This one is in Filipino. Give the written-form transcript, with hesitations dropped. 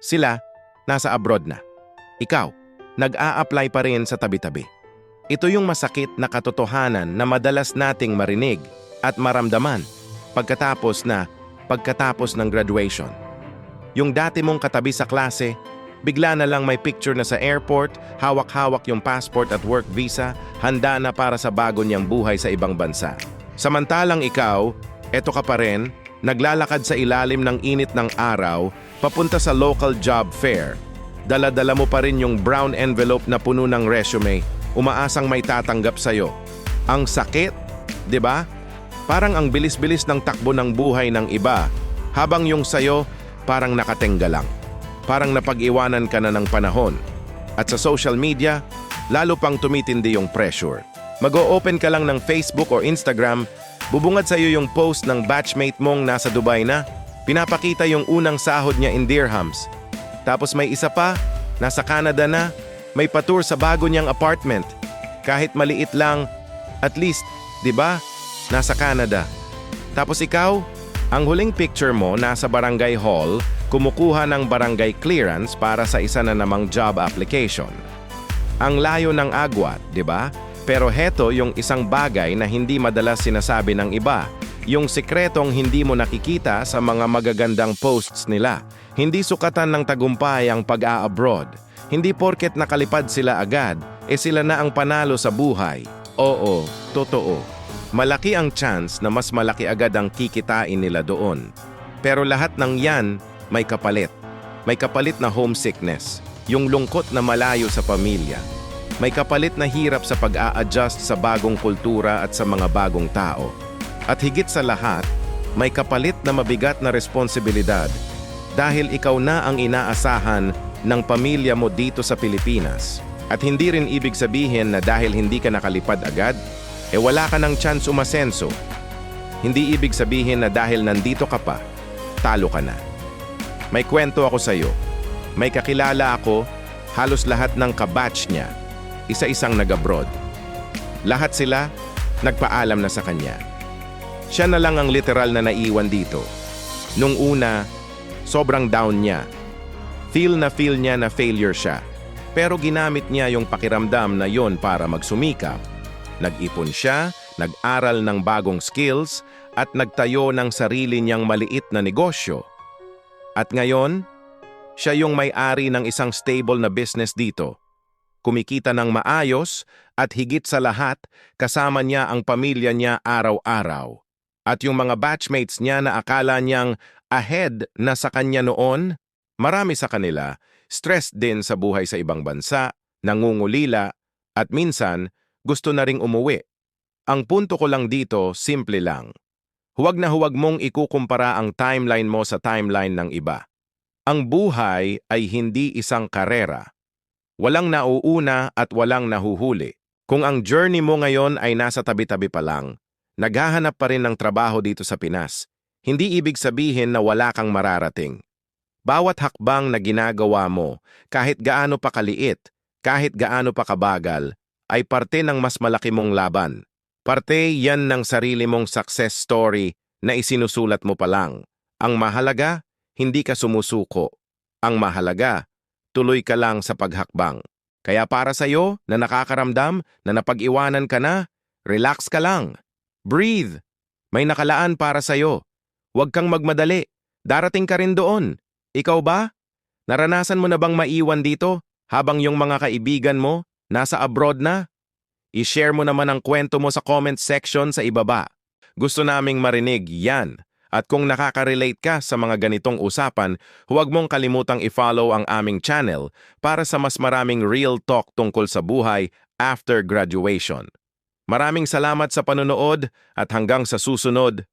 Sila, nasa abroad na. Ikaw, nag-a-apply pa rin sa tabi-tabi. Ito yung masakit na katotohanan na madalas nating marinig at maramdaman pagkatapos ng graduation. Yung dati mong katabi sa klase, bigla na lang may picture na sa airport, hawak-hawak yung passport at work visa, handa na para sa bago niyang buhay sa ibang bansa. Samantalang ikaw, eto ka pa rin, naglalakad sa ilalim ng init ng araw, papunta sa local job fair. Dala-dala mo pa rin yung brown envelope na puno ng resume, umaasang may tatanggap sa'yo. Ang sakit, di ba? Parang ang bilis-bilis ng takbo ng buhay ng iba, habang yung sayo parang nakatengga lang. Parang napag-iwanan ka na ng panahon. At sa social media, lalo pang tumitindi yung pressure. Mag-o-open ka lang ng Facebook or Instagram, bubungad sa'yo yung post ng batchmate mong nasa Dubai na, pinapakita yung unang sahod niya in dirhams. Tapos may isa pa, nasa Canada na, may pa-tour sa bago niyang apartment. Kahit maliit lang, at least, di ba? Nasa Canada. Tapos ikaw, ang huling picture mo nasa barangay hall, kumukuha ng barangay clearance para sa isa na namang job application. Ang layo ng agwat, di ba? Pero heto yung isang bagay na hindi madalas sinasabi ng iba, yung sikretong hindi mo nakikita sa mga magagandang posts nila. Hindi sukatan ng tagumpay ang pag-a-abroad. Hindi porket nakalipad sila agad, sila na ang panalo sa buhay. Oo, totoo. Malaki ang chance na mas malaki agad ang kikitain nila doon. Pero lahat ng yan may kapalit. May kapalit na homesickness, yung lungkot na malayo sa pamilya. May kapalit na hirap sa pag-a-adjust sa bagong kultura at sa mga bagong tao. At higit sa lahat, may kapalit na mabigat na responsibilidad dahil ikaw na ang inaasahan ng pamilya mo dito sa Pilipinas. At hindi rin ibig sabihin na dahil hindi ka nakalipad agad, wala ka ng chance umasenso. Hindi ibig sabihin na dahil nandito ka pa, talo ka na. May kwento ako sa'yo. May kakilala ako, halos lahat ng kabatch niya, isa-isang nag-abroad. Lahat sila, nagpaalam na sa kanya. Siya na lang ang literal na naiwan dito. Nung una, sobrang down niya. Feel niya na failure siya. Pero ginamit niya yung pakiramdam na yon para magsumikap. Nag-ipon siya, nag-aral ng bagong skills, at nagtayo ng sarili niyang maliit na negosyo. At ngayon, siya yung may-ari ng isang stable na business dito. Kumikita ng maayos at higit sa lahat, kasama niya ang pamilya niya araw-araw. At yung mga batchmates niya na akala niyang ahead na sa kanya noon, marami sa kanila, stressed din sa buhay sa ibang bansa, nangungulila, at minsan, gusto na ring umuwi. Ang punto ko lang dito, simple lang. Huwag na huwag mong ikukumpara ang timeline mo sa timeline ng iba. Ang buhay ay hindi isang karera. Walang nauuna at walang nahuhuli. Kung ang journey mo ngayon ay nasa tabi-tabi pa lang, naghahanap pa rin ng trabaho dito sa Pinas, hindi ibig sabihin na wala kang mararating. Bawat hakbang na ginagawa mo, kahit gaano pa kaliit, kahit gaano pa kabagal, ay parte ng mas malaki mong laban. Parte yan ng sarili mong success story na isinusulat mo pa lang. Ang mahalaga, hindi ka sumusuko. Ang mahalaga, tuloy ka lang sa paghakbang. Kaya para sa'yo na nakakaramdam na napag-iwanan ka na, relax ka lang. Breathe. May nakalaan para sa'yo. Huwag kang magmadali. Darating ka rin doon. Ikaw ba? Naranasan mo na bang maiwan dito habang yung mga kaibigan mo nasa abroad na? I-share mo naman ang kwento mo sa comment section sa ibaba. Gusto naming marinig yan. At kung nakaka-relate ka sa mga ganitong usapan, huwag mong kalimutang i-follow ang aming channel para sa mas maraming real talk tungkol sa buhay after graduation. Maraming salamat sa panonood at hanggang sa susunod.